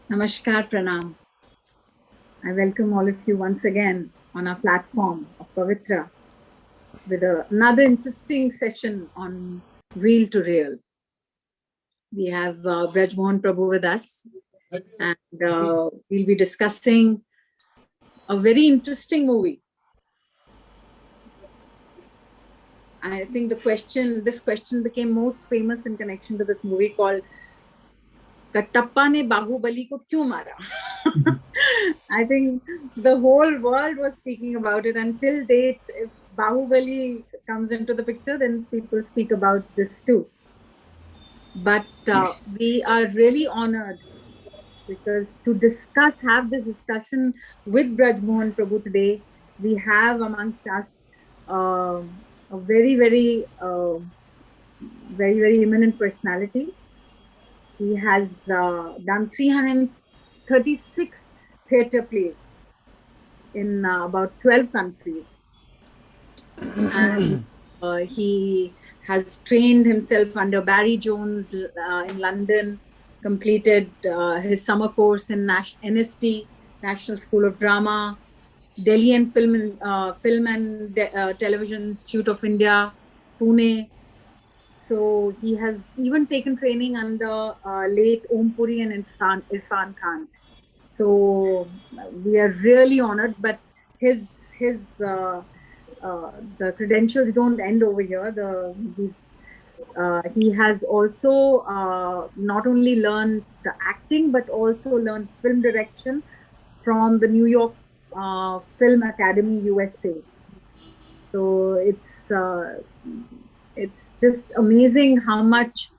Namaskar, Pranam. I welcome all of you once again on our platform of Pavitra with another interesting session on Real to Real. We have Braj Mohan Prabhu with us, and we'll be discussing a very interesting movie. I think this question became most famous in connection to this movie called Kattappa ne Bahubali ko kyun mara? I think the whole world was speaking about it until date. If Bahubali comes into the picture, then people speak about this too. But we are really honored because to have this discussion with Braj Mohan Prabhu today, we have amongst us a very, very eminent personality. He has done 336 theatre plays in about 12 countries. And he has trained himself under Barry Jones in London, completed his summer course in NST, National School of Drama, Delhi and Film and Television Institute of India, Pune. So he has even taken training under late Om Puri and Irfan Khan. So we are really honored, but the credentials don't end over here. He has also not only learned the acting, but also learned film direction from the New York Film Academy, USA. So it's just amazing how much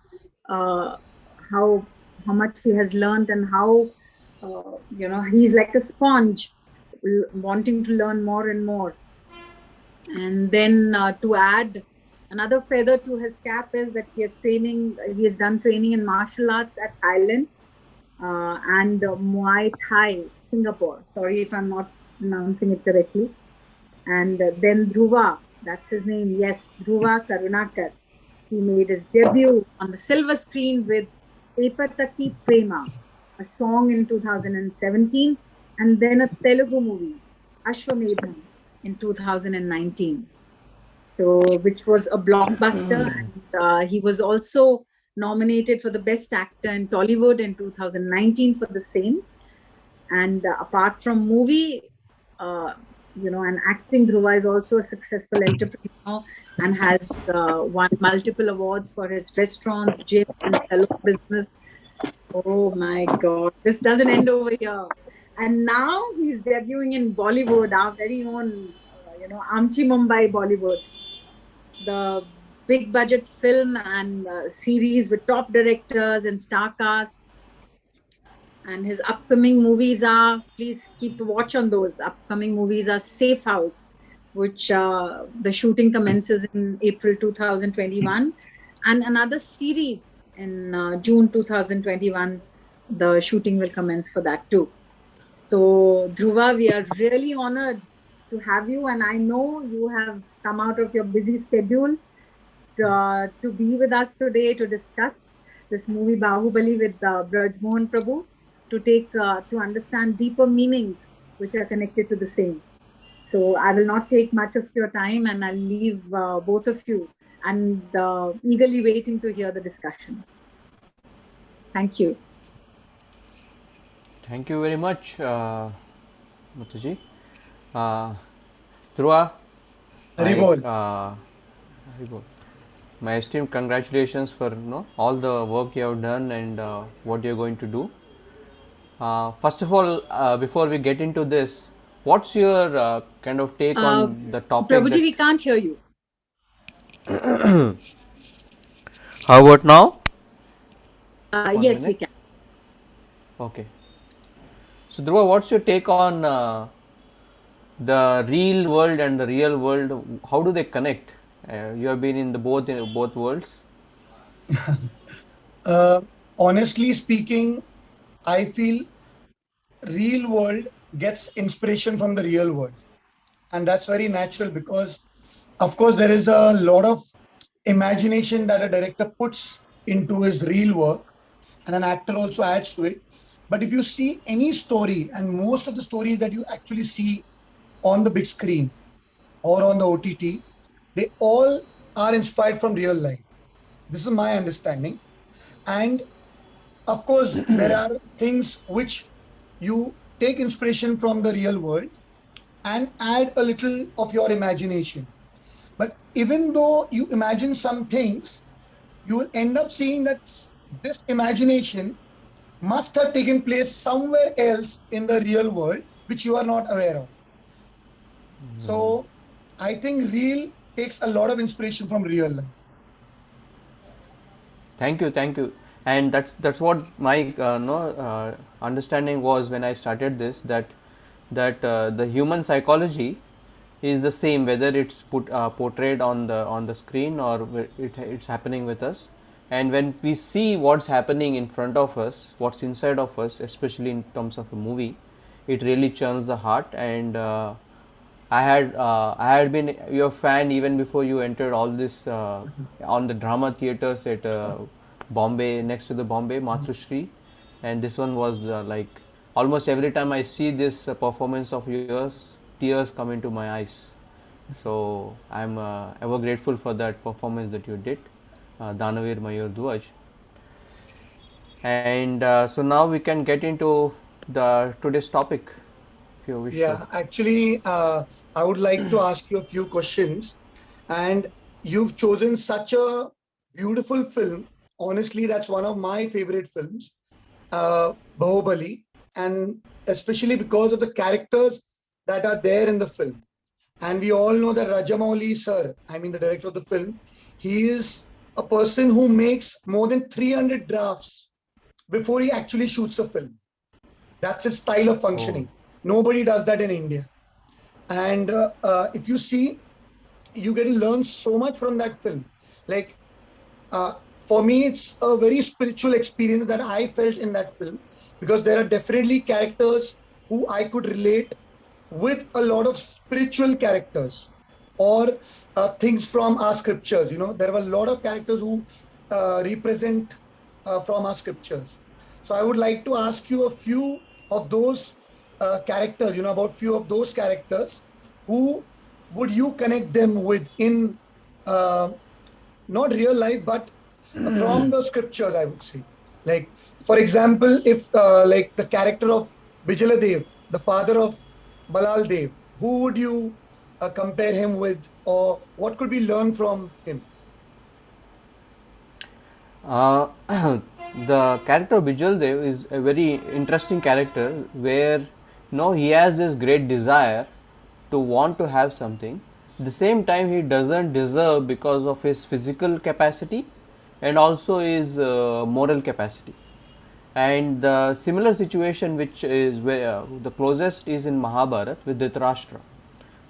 he has learned and how he's like a sponge, wanting to learn more and more. And then to add another feather to his cap is that he has done training in martial arts at Thailand and Muay Thai, Singapore. Sorry if I'm not pronouncing it correctly. And then Dhruva, that's his name. Yes, Dhruva Karunakar. He made his debut on the silver screen with Epataki Prema, a song in 2017, and then a Telugu movie, Ashwamedham, in 2019. So, which was a blockbuster. And he was also nominated for the Best Actor in Tollywood in 2019 for the same. And apart from movie, and acting, Dhruva is also a successful entrepreneur and has won multiple awards for his restaurants, gym, and salon business. Oh my God, this doesn't end over here. And now he's debuting in Bollywood, our very own, Amchi Mumbai Bollywood. The big budget film and series with top directors and star cast. And his upcoming movies are, please keep a watch on those. Upcoming movies are Safe House, which the shooting commences in April 2021. And another series in June 2021, the shooting will commence for that too. So Dhruva, we are really honored to have you. And I know you have come out of your busy schedule to be with us today to discuss this movie Bahubali with Braj Mohan Prabhu, to understand deeper meanings which are connected to the same. So I will not take much of your time, and I'll leave both of you and eagerly waiting to hear the discussion. Thank you. Thank you very much, Mataji. Dhruva, my Haribol. my esteemed congratulations for all the work you have done and what you're going to do. First of all, before we get into this, what's your kind of take Uh, on the topic Prabhuji, that? we can't hear you. How about now? One Yes, we minute. can. Okay. So Dhruva, what's your take on the real world and the real world? How do they connect? You have been in both worlds. Uh, Honestly speaking, I feel real world gets inspiration from the real world, and that's very natural because, of course, there is a lot of imagination that a director puts into his real work, and an actor also adds to it. But if you see any story, and most of the stories that you actually see on the big screen or on the OTT, they all are inspired from real life. This is my understanding. And of course, there are things which you take inspiration from the real world and add a little of your imagination. But even though you imagine some things, you will end up seeing that this imagination must have taken place somewhere else in the real world, which you are not aware of. So I think real takes a lot of inspiration from real life. Thank you, and that's what my no understanding was when I started this, that the human psychology is the same whether it's portrayed on the screen or it's happening with us, and when we see what's happening in front of us, what's inside of us, especially in terms of a movie, it really churns the heart. And I had been your fan even before you entered all this on the drama theaters at Bombay, next to the Bombay Matrushri, and this one was like almost every time I see this performance of yours, tears come into my eyes. So I'm ever grateful for that performance that you did, Danavir Mayur Duaj. And so now we can get into the today's topic, if you wish so. Yeah, actually, I would like to ask you a few questions. And you've chosen such a beautiful film. Honestly, that's one of my favorite films, Bahubali, and especially because of the characters that are there in the film. And we all know that Rajamouli sir, I mean the director of the film, he is a person who makes more than 300 drafts before he actually shoots a film. That's his style of Oh. functioning. Nobody does that in India. And if you see, you get to learn so much from that film. Like uh, for me, it's a very spiritual experience that I felt in that film because there are definitely characters who I could relate with, a lot of spiritual characters or things from our scriptures. You know, there were a lot of characters who represent from our scriptures. So I would like to ask you a few of those characters, you know, about few of those characters. Who would you connect them with in uh, not real life, but from the scriptures, I would say. Like, for example, if like the character of Bijaladev, the father of Balal Dev, who would you compare him with, or what could we learn from him? Uh, the character Bijal Dev is a very interesting character where he has this great desire to want to have something. At the same time, he doesn't deserve because of his physical capacity and also his moral capacity. And the similar situation, which is where the closest, is in Mahabharata with Dhritarashtra.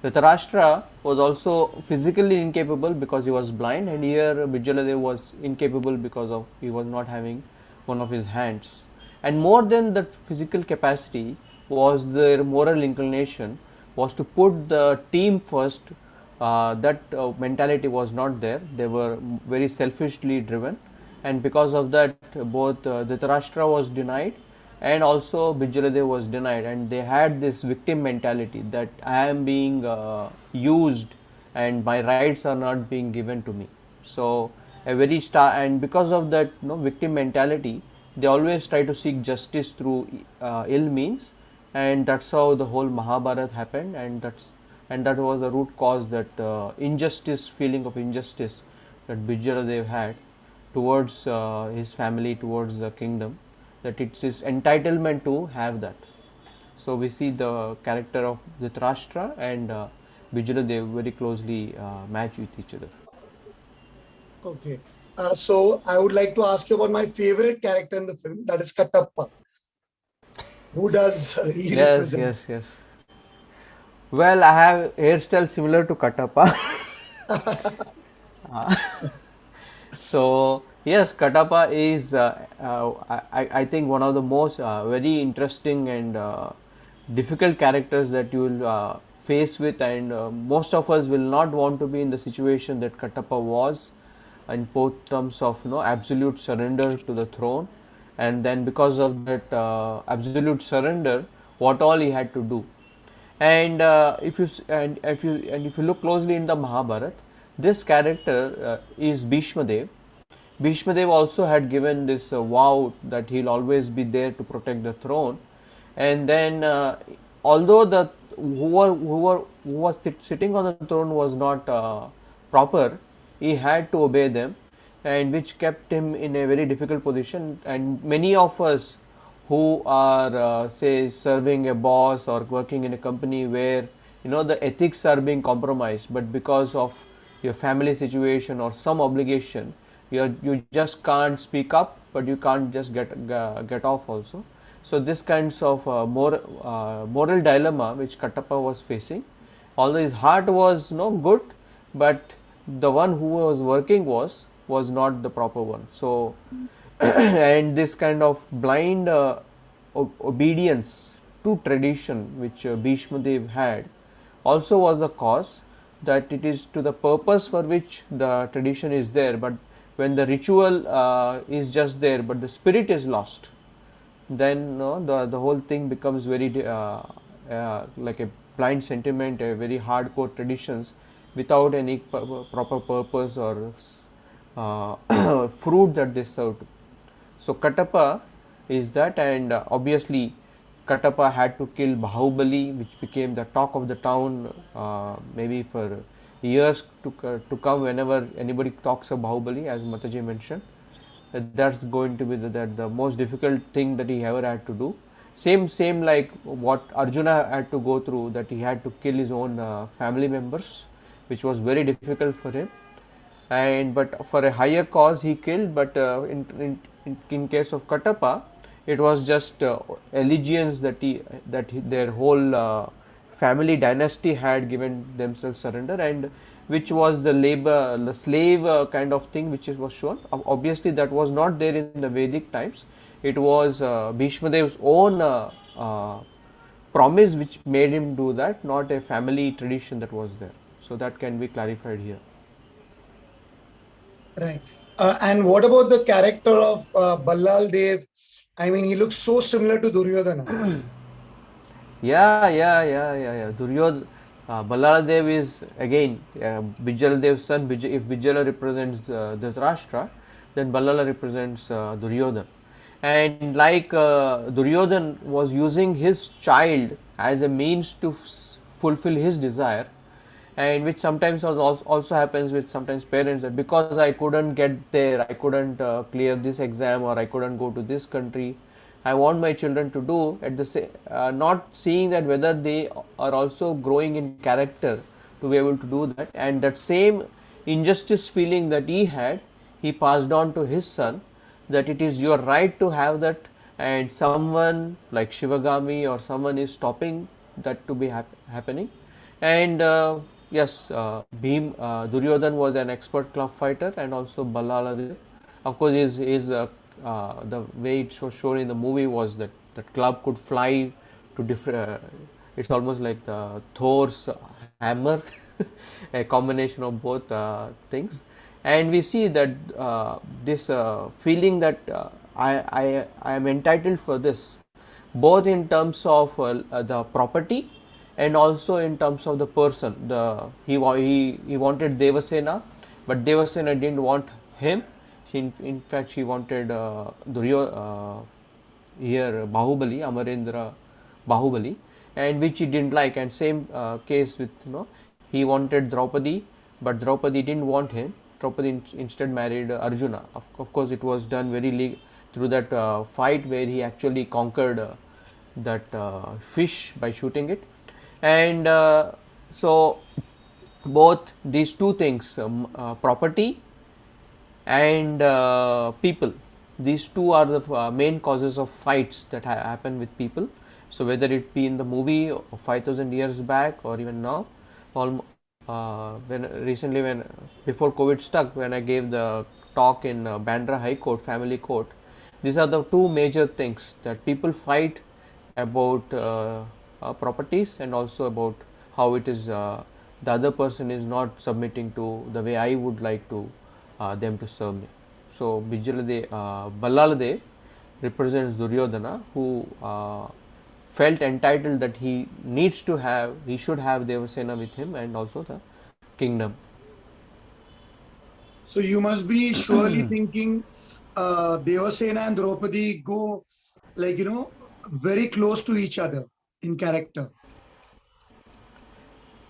Dhritarashtra was also physically incapable because he was blind, and here Bijaladev was incapable because of he was not having one of his hands. And more than that physical capacity was their moral inclination, was to put the team first. That mentality was not there. They were very selfishly driven, and because of that, both Dhritarashtra was denied and also Bijaladev was denied, and they had this victim mentality that I am being used and my rights are not being given to me. So a very star, and because of that victim mentality, they always try to seek justice through ill means, and that's how the whole Mahabharata happened, and and that was the root cause, that injustice, feeling of injustice that Bijaladev had towards his family, towards the kingdom, that it's his entitlement to have that. So we see the character of Dhritarashtra and Bijaladev very closely match with each other. Okay. So I would like to ask you about my favorite character in the film, that is Kattappa. Who does he Yes, represent? yes, yes. Well, I have hairstyle similar to Kattappa. So yes, Kattappa is I think one of the most very interesting and difficult characters that you will face with, and most of us will not want to be in the situation that Kattappa was, in both terms of absolute surrender to the throne, and then because of that absolute surrender, what all he had to do. And if you look closely in the Mahabharata, this character is Bhishma Dev. Bhishma Dev also had given this vow that he'll always be there to protect the throne, and then although the who was sitting on the throne was not proper, he had to obey them, and which kept him in a very difficult position. And many of us who are say serving a boss or working in a company where the ethics are being compromised, but because of your family situation or some obligation, you just can't speak up, but you can't just get off also. So this kinds of moral dilemma which Kattappa was facing, although his heart was no good, but the one who was working was not the proper one. So and this kind of blind obedience to tradition which Bhishma Dev had also was the cause, that it is to the purpose for which the tradition is there, but when the ritual is just there but the spirit is lost, then the whole thing becomes very like a blind sentiment, a very hardcore traditions without any proper purpose or fruit that they serve to. So Kattappa is that, and obviously Kattappa had to kill Bahubali, which became the talk of the town maybe for years to come. Whenever anybody talks of Bahubali, as Mataji mentioned, that's going to be the most difficult thing that he ever had to do. Same like what Arjuna had to go through, that he had to kill his own family members, which was very difficult for him. And but for a higher cause he killed, but in case of Kattappa, it was just allegiance their whole family dynasty had given themselves surrender, and which was the slave kind of thing which was shown. Obviously that was not there in the Vedic times. It was Bhishma Dev's own promise which made him do that, not a family tradition that was there. So that can be clarified here. Right. And what about the character of Balal Dev? I mean, he looks so similar to Duryodhana. Yeah. Balaladev is again Bijaladev's son. If Bijala represents Dhritarashtra, then Balala represents Duryodhan. And like Duryodhan was using his child as a means to fulfill his desire, and which sometimes also happens with sometimes parents, that because I couldn't get there, I couldn't clear this exam, or I couldn't go to this country, I want my children to do at the same, not seeing that whether they are also growing in character to be able to do that. And that same injustice feeling that he had, he passed on to his son, that it is your right to have that, and someone like Shivagami or someone is stopping that to be happening. And yes, Duryodhan was an expert club fighter, and also Balaladev, of course, is the way it was shown in the movie was that the club could fly to different. It's almost like the Thor's hammer, a combination of both things. And we see that this feeling that I am entitled for this, both in terms of the property and also in terms of the person. He wanted Devasena, but Devasena didn't want him. In fact, she wanted here Bahubali, Amarendra Bahubali, and which he didn't like. And same case with, he wanted Draupadi, but Draupadi didn't want him. Draupadi instead married Arjuna. Of course, it was done through that fight where he actually conquered that fish by shooting it. And so both these two things, property and people, these two are the main causes of fights that happen with people. So whether it be in the movie 5000 years back or even now, when before COVID stuck, when I gave the talk in Bandra High Court, family court, these are the two major things that people fight about, properties, and also about how it is, the other person is not submitting to the way I would like to them to serve me. So Balal represents Duryodhana, who felt entitled that he should have Devasena with him and also the kingdom. So you must be surely thinking Devasena and Draupadi go, like, very close to each other in character.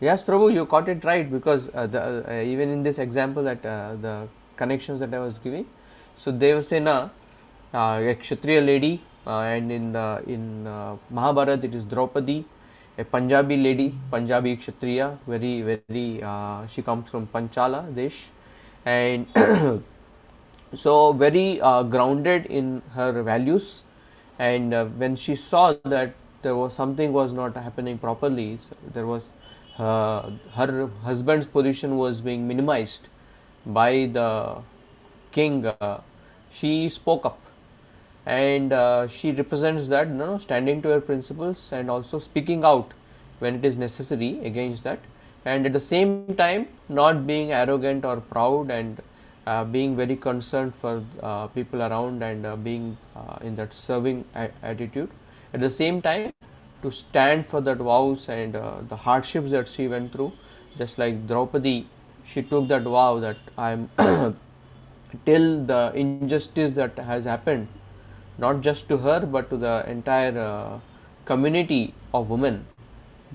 Yes, Prabhu, you got it right, because even in this example that the connections that I was giving, so Devasena, a Kshatriya lady, and in Mahabharata it is Draupadi, a Punjabi lady, Punjabi Kshatriya, very she comes from Panchala Desh, and so very grounded in her values. And when she saw that there was something was not happening properly, so there was her husband's position was being minimized by the king, she spoke up, and she represents that, standing to her principles and also speaking out when it is necessary against that, and at the same time not being arrogant or proud, and being very concerned for people around, and being in that serving attitude. At the same time, to stand for that vows and the hardships that she went through, just like Draupadi, she took that vow that I'm till the injustice that has happened, not just to her but to the entire community of women,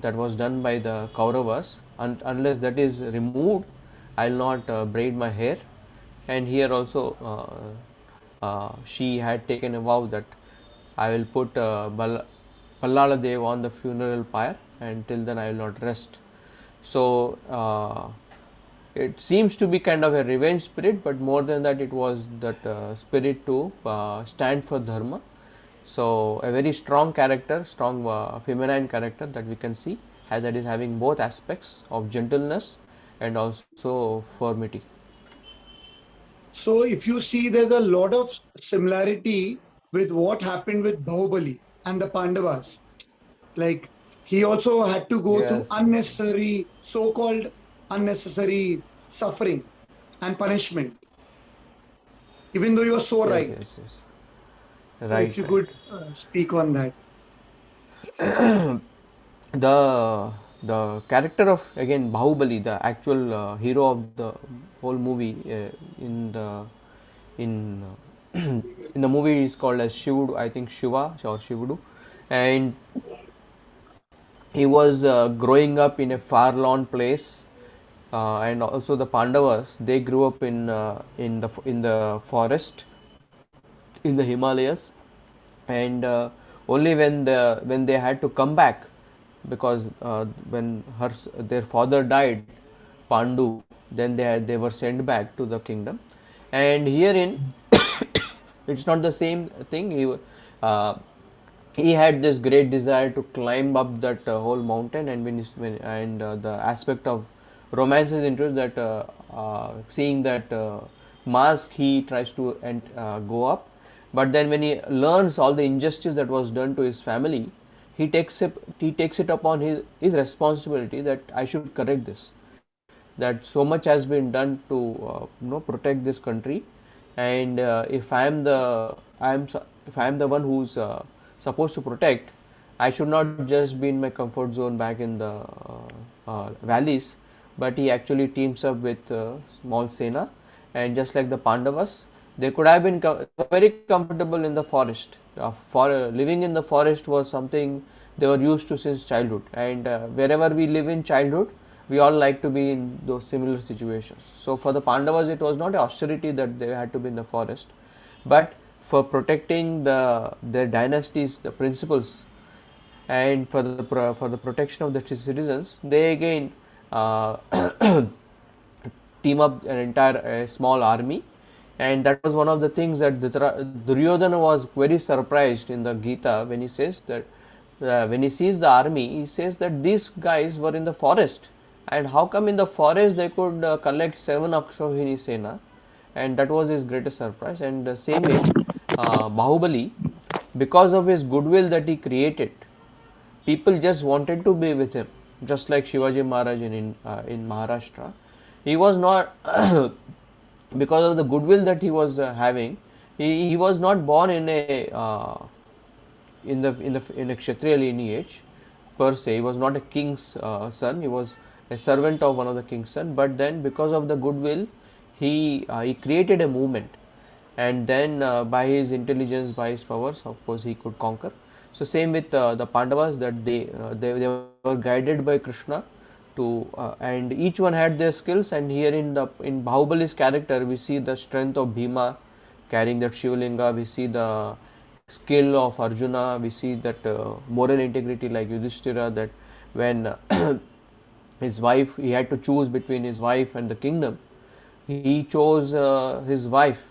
that was done by the Kauravas, unless that is removed, I'll not braid my hair. And here also she had taken a vow that I will put Pallala Dev on the funeral pyre, and till then I will not rest. So it seems to be kind of a revenge spirit, but more than that, it was that spirit to stand for dharma. So a very strong character, strong feminine character that we can see, that is having both aspects of gentleness and also firmity. So if you see, there's a lot of similarity with what happened with Bahubali and the Pandavas. Like, he also had to go through Yes, yes, unnecessary, so-called unnecessary suffering and punishment, even though you are so yes, right. yes, yes. So if Right, you right. could speak on that. The character of, again, Bahubali, the actual hero of the whole movie, in in the movie is called as Shivudu, I think Shiva or Shivudu, and he was growing up in a far-lone place, and also the Pandavas, they grew up in the forest in the Himalayas, and only when they had to come back, because when their father died, Pandu, then they were sent back to the kingdom. And herein it's not the same thing. He had this great desire to climb up that whole mountain, and the aspect of romance is interesting, that seeing that mask, he tries to go up, but then when he learns all the injustice that was done to his family, he takes it upon his responsibility that I should correct this, that so much has been done to protect this country, and if I am the one who's supposed to protect, I should not just be in my comfort zone back in the valleys, but he actually teams up with small Sena, and just like the Pandavas, they could have been very comfortable in the forest. For living in the forest was something they were used to since childhood. And wherever we live in childhood, we all like to be in those similar situations. So for the Pandavas, it was not a austerity that they had to be in the forest, but for protecting their dynasties, the principles, and for the protection of the citizens, they again uh, team up an entire small army. And that was one of the things that Duryodhana was very surprised in the Gita when he says that when he sees the army, he says that these guys were in the forest, and how come in the forest they could collect 7 Akshohini Sena, and that was his greatest surprise. And the same way, Bahubali, because of his goodwill that he created, people just wanted to be with him, just like Shivaji Maharaj in Maharashtra. He was not because of the goodwill that he was having. He was not born in a Kshatriya lineage per se. He was not a king's son. He was a servant of one of the king's son. But then, because of the goodwill, he created a movement, and then by his intelligence, by his powers, of course, he could conquer. So same with the Pandavas, that they were guided by Krishna to and each one had their skills. And here in Bahubali's character, we see the strength of Bhima carrying that Shivalinga. We see the skill of Arjuna. We see that moral integrity like Yudhishthira, that when his wife, he had to choose between his wife and the kingdom, he chose his wife.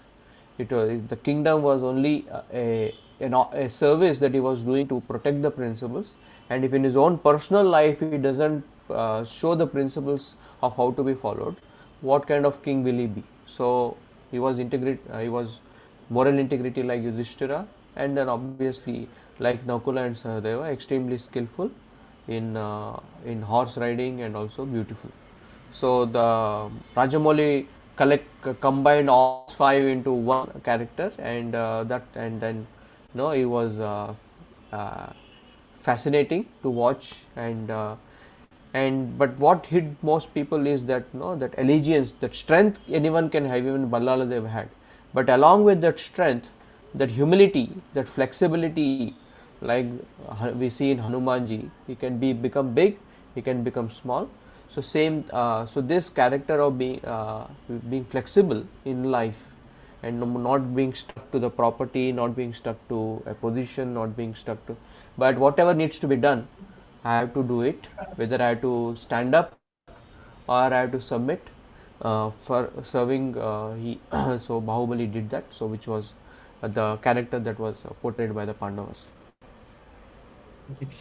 The kingdom was only a service that he was doing to protect the principles, and if in his own personal life he doesn't show the principles of how to be followed, what kind of king will he be? So he was he was moral integrity like Yudhishthira, and then obviously like Nakula and Sahadeva, extremely skillful in horse riding and also beautiful. So the Rajamouli combined all 5 into one character, and and then he was uh, fascinating to watch. And but what hit most people is that that allegiance, that strength anyone can have, even Ballala Dev had, but along with that strength, that humility, that flexibility, like we see in Hanumanji, he can become big, he can become small. So so this character of being flexible in life, and not being stuck to the property, not being stuck to a position, not being stuck to, but whatever needs to be done, I have to do it, whether I have to stand up or I have to submit for serving. He So Bahubali did that. So which was the character that was portrayed by the Pandavas.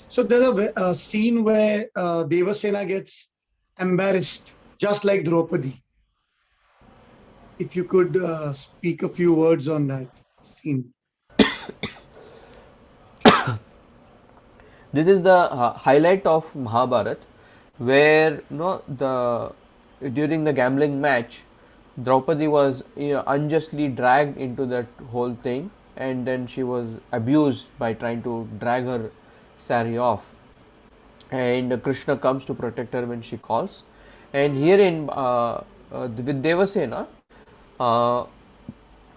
So there's a scene where Devasena gets embarrassed, just like Draupadi. If you could speak a few words on that scene. This is the highlight of Mahabharata, where the during the gambling match, Draupadi was unjustly dragged into that whole thing, and then she was abused by trying to drag her sari off, and Krishna comes to protect her when she calls. And here with Devasena, uh,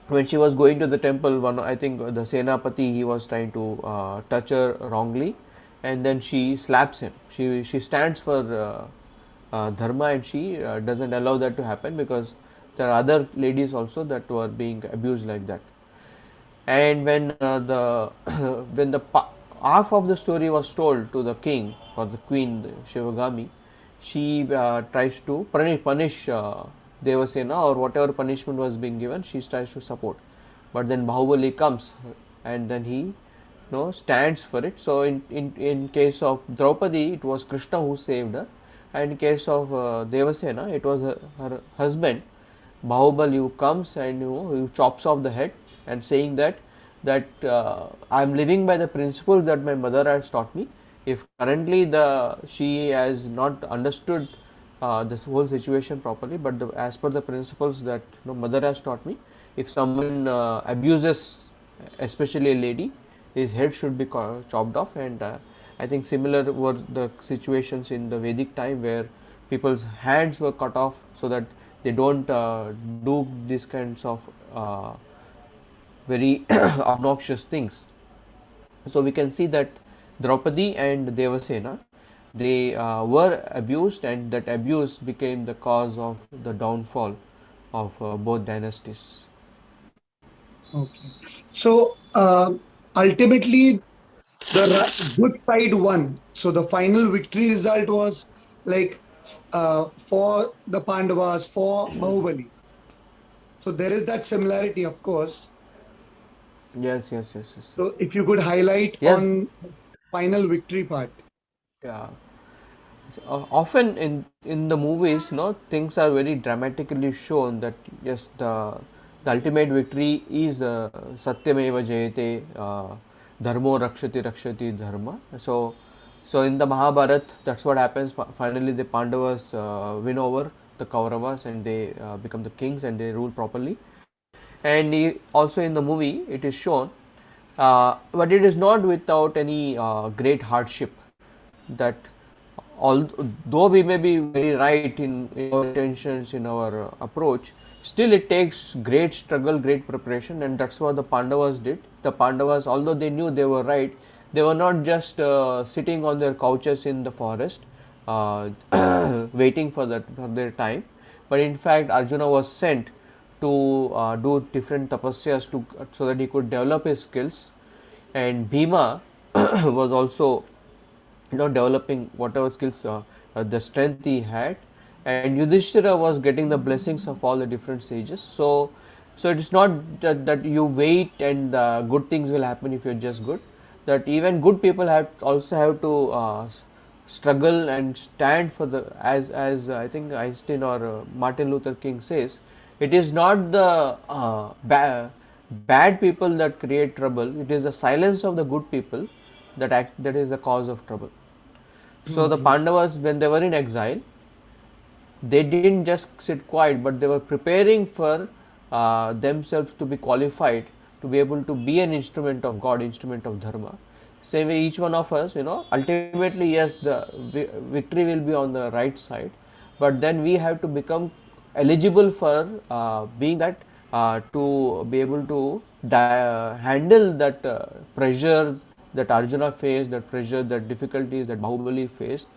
when she was going to the temple, I think the Senapati, he was trying to touch her wrongly, and then she slaps him. She stands for dharma, and she doesn't allow that to happen, because there are other ladies also that were being abused like that. And when the when the half of the story was told to the king or the queen, the Shivagami, she tries to punish Devasena, or whatever punishment was being given, she tries to support. But then Bahubali comes, and then he stands for it. So in case of Draupadi, it was Krishna who saved her, and in case of Devasena, it was her husband Bahubali who comes and who chops off the head, and saying that I am living by the principles that my mother has taught me. If currently she has not understood this whole situation properly, but as per the principles that mother has taught me, if someone abuses, especially a lady, his head should be chopped off. And I think similar were the situations in the Vedic time, where people's hands were cut off so that they don't do these kinds of very obnoxious things. So we can see that Draupadi and Devasena, they were abused, and that abuse became the cause of the downfall of both dynasties. Okay. So ultimately, the good side won. So the final victory result was like for the Pandavas, for Bahubali. So there is that similarity, of course. Yes, yes, yes, yes. So if you could highlight Yes, on final victory part. yeah. Often in the movies, things are very dramatically shown that yes, the ultimate victory is satyameva jayate, dharmo rakshati dharma. So in the Mahabharata, that's what happens. Finally, the Pandavas win over the Kauravas, and they become the kings, and they rule properly. And also in the movie, it is shown, but it is not without any great hardship. That although we may be very right in our intentions, in our approach, still it takes great struggle, great preparation, and that's what the Pandavas did. The Pandavas, although they knew they were right, they were not just sitting on their couches in the forest, waiting for their time, but in fact Arjuna was sent to do different tapasyas to so that he could develop his skills, and Bhima was also developing whatever skills, the strength he had, and Yudhishthira was getting the blessings of all the different sages. So it is not that you wait and good things will happen if you're just good. That even good people have to struggle and stand for the, as I think Einstein or Martin Luther King says, it is not the bad people that create trouble. It is the silence of the good people that is the cause of trouble. So True, the true. Pandavas, when they were in exile, they didn't just sit quiet, but they were preparing for themselves to be qualified to be able to be an instrument of God, instrument of Dharma. Same way, each one of us, ultimately, yes, the victory will be on the right side, but then we have to become eligible for being that, to be able to handle that pressure that Arjuna faced, that pressure, that difficulties that Bahubali faced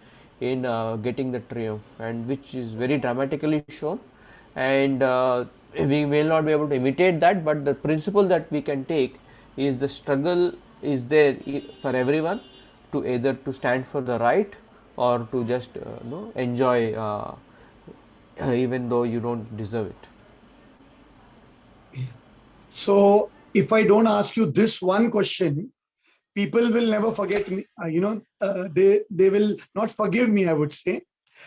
in getting the triumph, and which is very dramatically shown. And we may not be able to imitate that, but the principle that we can take is the struggle is there for everyone, to either to stand for the right or to just enjoy, even though you don't deserve it. So if I don't ask you this one question, people will never forget me. They will not forgive me, I would say.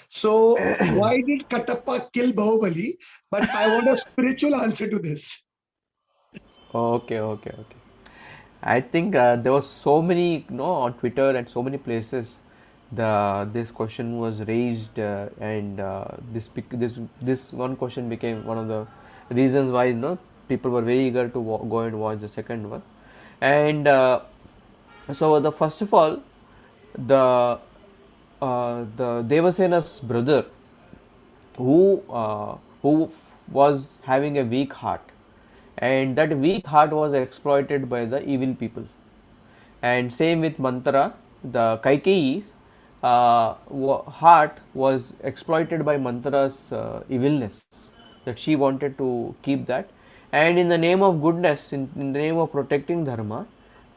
So why did Kattappa kill Bahubali? But I want a spiritual answer to this. Okay, okay, okay. I think there was so many, on Twitter and so many places, this question was raised, and this one question became one of the reasons why people were very eager to go and watch the second one. And so the first of all, the the Devasena's brother, who was having a weak heart, and that weak heart was exploited by the evil people. And same with Mantra, the Kaikeyi's heart was exploited by Mantra's evilness, that she wanted to keep that, and in the name of goodness, in the name of protecting dharma,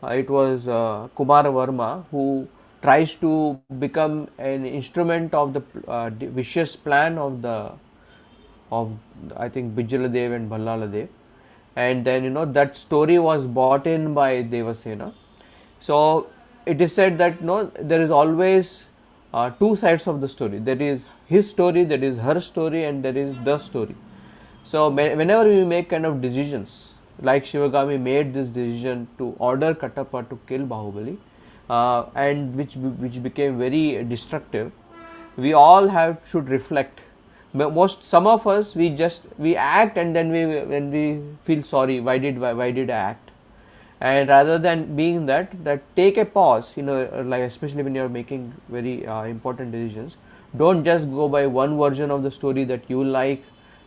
it was Kumara Varma who tries to become an instrument of the vicious plan of I think Bijaladev and Ballaladev, and then that story was bought in by Devasena. So it is said that there is always two sides of the story. There is his story, there is her story, and there is the story. So whenever we make kind of decisions, like Shivagami made this decision to order Kattappa to kill Bahubali, and which became very destructive, we all have should reflect. Some of us, we act, and then when we feel sorry, why did I act? And rather than being that take a pause, like especially when you're making very important decisions, don't just go by one version of the story that you like.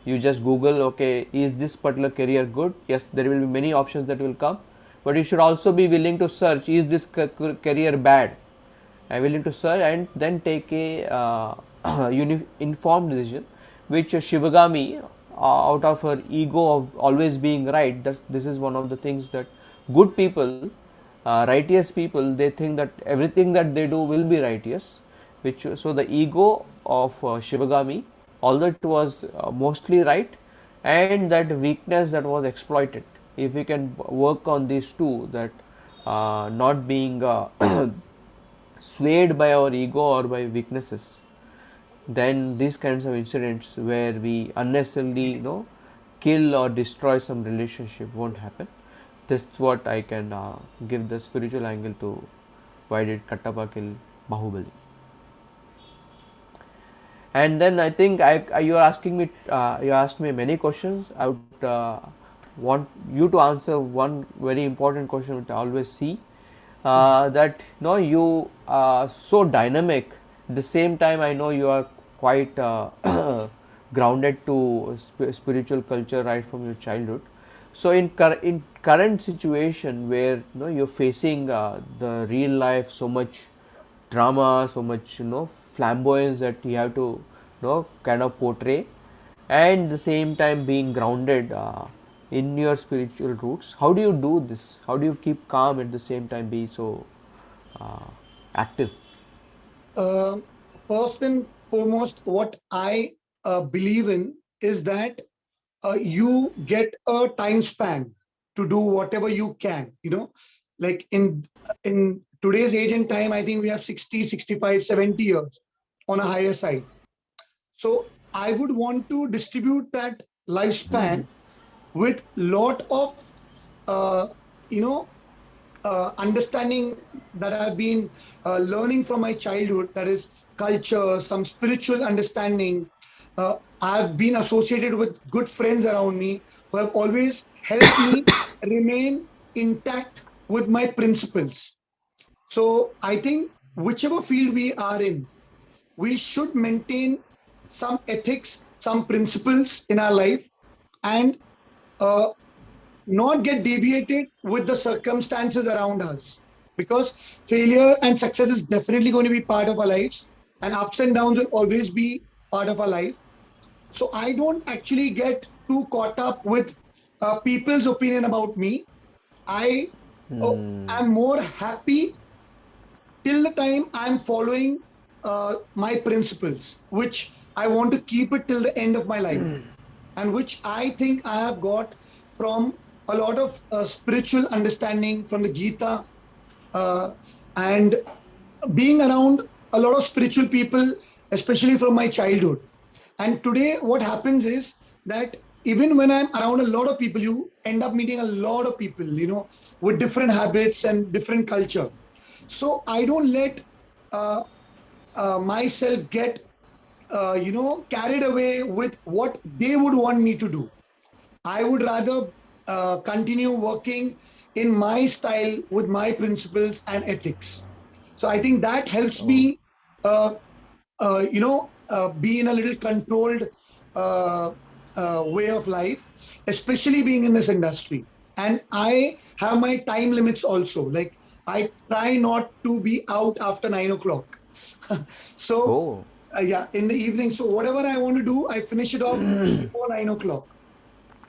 You just Google, okay, is this particular career good? Yes, there will be many options that will come, but you should also be willing to search, is this career bad? I'm willing to search and then take a informed decision, which Shivagami, out of her ego of always being right, this is one of the things that good people, righteous people, they think that everything that they do will be righteous, which so the ego of Shivagami, although it was mostly right, and that weakness that was exploited. If we can work on these two, that not being swayed by our ego or by weaknesses, then these kinds of incidents where we unnecessarily kill or destroy some relationship won't happen. That's what I can give the spiritual angle to why did Kattappa kill Bahubali. And then I think you are asking me, you asked me many questions. I would want you to answer one very important question which I always see, that you are so dynamic. At the same time, I know you are quite grounded to spiritual culture right from your childhood. So in current situation where you're facing the real life, so much drama, so much flamboyance that you have to kind of portray, and the same time being grounded in your spiritual roots. How do you do this? How do you keep calm at the same time be so uh, active? Uh, First and foremost, what I believe in is that you get a time span to do whatever you can. Like in today's age and time, I think we have 60, 65, 70 years on a higher side. So I would want to distribute that lifespan with lot of uh, you know understanding that I've been learning from my childhood, that is culture, some spiritual understanding. I've been associated with good friends around me who have always helped me remain intact with my principles. So I think whichever field we are in, we should maintain some ethics, some principles in our life, and uh, not get deviated with the circumstances around us, because failure and success is definitely going to be part of our lives, and ups and downs will always be part of our life. So I don't actually get too caught up with people's opinion about me. I am more happy till the time I'm following my principles, which I want to keep it till the end of my life, and which I think I have got from a lot of spiritual understanding from the Gita, uh, and being around a lot of spiritual people, especially from my childhood. And today, what happens is that even when I'm around a lot of people, you end up meeting a lot of people, with different habits and different culture. So I don't let uh, myself get, carried away with what they would want me to do. I would rather continue working in my style with my principles and ethics. So I think that helps Oh, me, be in a little controlled uh, way of life, especially being in this industry. And I have my time limits also. Like I try not to be out after 9 o'clock. So oh, yeah, in the evening. So whatever I want to do, I finish it off before 9 o'clock.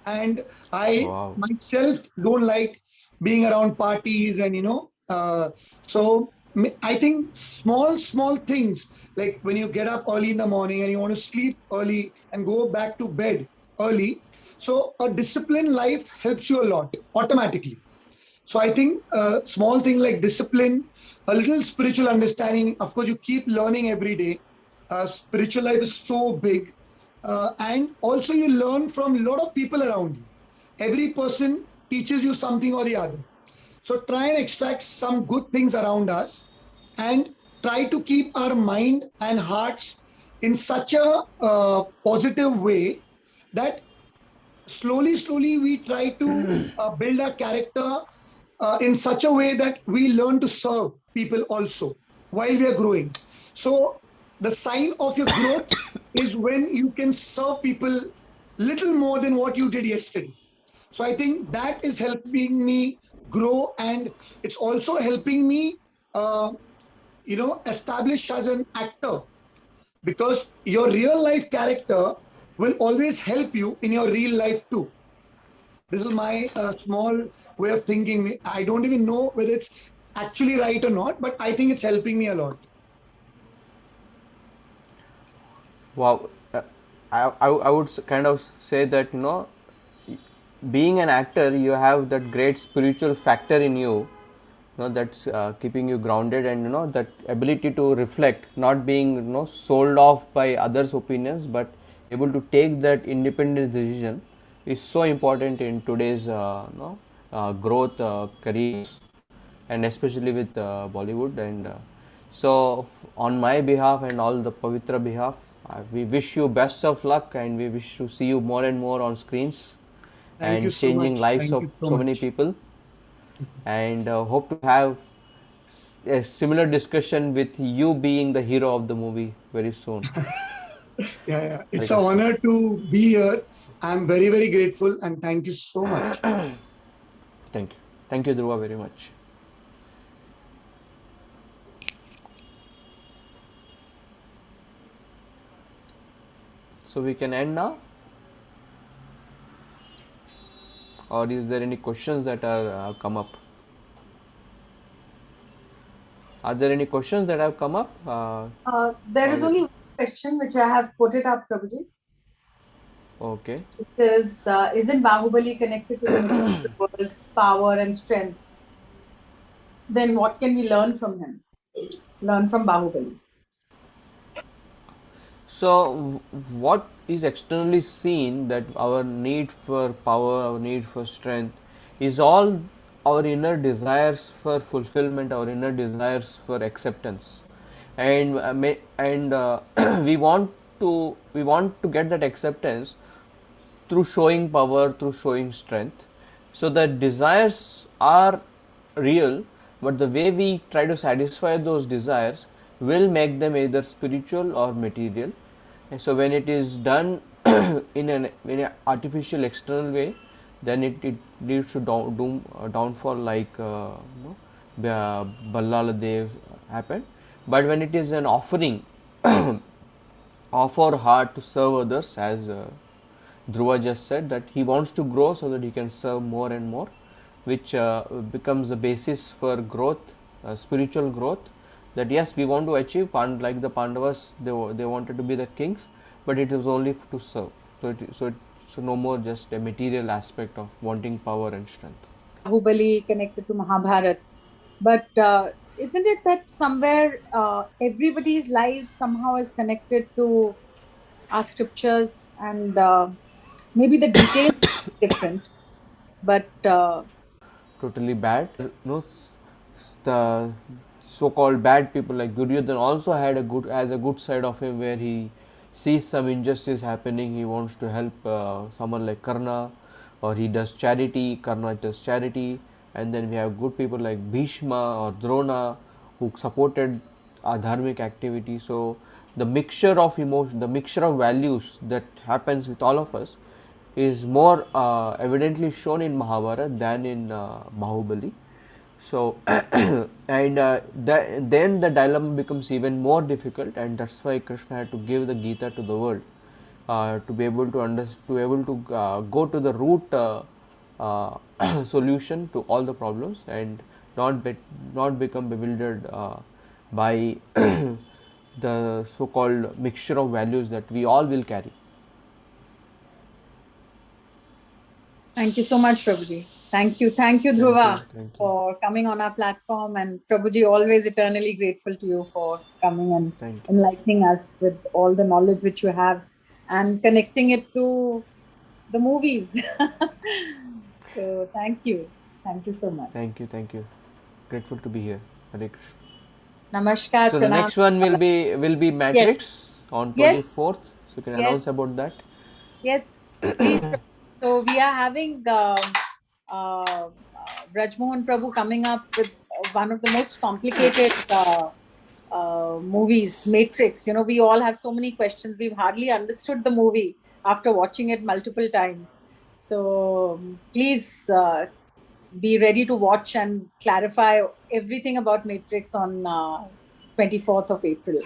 And I wow. myself don't like being around parties, and so I think small things, like when you get up early in the morning and you want to sleep early and go back to bed early, so a disciplined life helps you a lot automatically. So I think small thing like discipline, a little spiritual understanding. Of course, you keep learning every day. Spiritual life is so big, and also you learn from a lot of people around you. Every person teaches you something or the other. So try and extract some good things around us, and try to keep our mind and hearts in such a positive way that slowly we try to build our character in such a way that we learn to serve people also while we are growing. So the sign of your growth is when you can serve people little more than what you did yesterday. So I think that is helping me grow, and it's also helping me, uh, establish as an actor, because your real life character will always help you in your real life too. This is my small way of thinking. I don't even know whether it's actually right or not, but I think it's helping me a lot. Wow, I would kind of say that being an actor, you have that great spiritual factor in you, that's keeping you grounded, and that ability to reflect, not being sold off by others' opinions, but able to take that independent decision is so important in today's growth careers, and especially with Bollywood. And so, on my behalf and all the Pavitra behalf, we wish you best of luck, and we wish to see you more and more on screens Thank you and so changing much. lives Thank of you so so many much. people. And hope to have a similar discussion with you being the hero of the movie very soon. Yeah, yeah. Hare It's an Krishna. honor to be here. I'm very, very grateful, and thank you so much. Thank you. Thank you, Dhruva, very much. So we can end now, or is there any questions that are come up? Are there any questions that have come up? There is Or only one question which I have put it up, Prabhuji. okay. It says, isn't Bahubali connected to the material world, power and strength? Then what can we learn from him? Learn from Bahubali. So, what is externally seen, that our need for power, our need for strength, is all our inner desires for fulfillment, our inner desires for acceptance, and we want to get that acceptance through showing power, through showing strength. So the desires are real, but the way we try to satisfy those desires will make them either spiritual or material. And so when it is done in an artificial external way, then it leads to downfall, like Balal Dev happened. But when it is an offering of our heart to serve others, as Dhruva just said, that he wants to grow so that he can serve more and more, which becomes the basis for growth, spiritual growth. That yes, we want to achieve, like the Pandavas, they wanted to be the kings, but it was only to serve. So no more just a material aspect of wanting power and strength. Bahubali connected to Mahabharata. But isn't it that somewhere everybody's life somehow is connected to our scriptures, and maybe the details are different, but Totally bad. The so-called bad people like Duryodhan also had a good side of him, where he sees some injustice happening. He wants to help someone like Karna, or he does charity. Karna does charity, and then we have good people like Bhishma or Drona who supported dharmic activity. So the mixture of emotion, the mixture of values that happens with all of us is more evidently shown in Mahabharata than in Bahubali. So, and then the dilemma becomes even more difficult, and that's why Krishna had to give the Gita to the world, to be able to go to the root solution to all the problems, and not become bewildered by the so-called mixture of values that we all will carry. thank you so much, Prabhuji. Thank you. Thank you, Thank you. Dhruva, Thank you. for coming on our platform. And Prabhuji, always eternally grateful to you for coming and Thank you. enlightening us with all the knowledge which you have and connecting it to the movies. So thank you. Thank you so much. Thank you. Thank you. Grateful to be here. Hare Krishna. Namaskar, So the pranam. next one will be Yes, Matrix on yes, 24th. So you can yes, announce about that. yes, please. So we are having Braj Mohan Prabhu coming up with one of the most complicated movies, Matrix. You know, we all have so many questions. We've hardly understood the movie after watching it multiple times. So please be ready to watch and clarify everything about Matrix on 24th of April.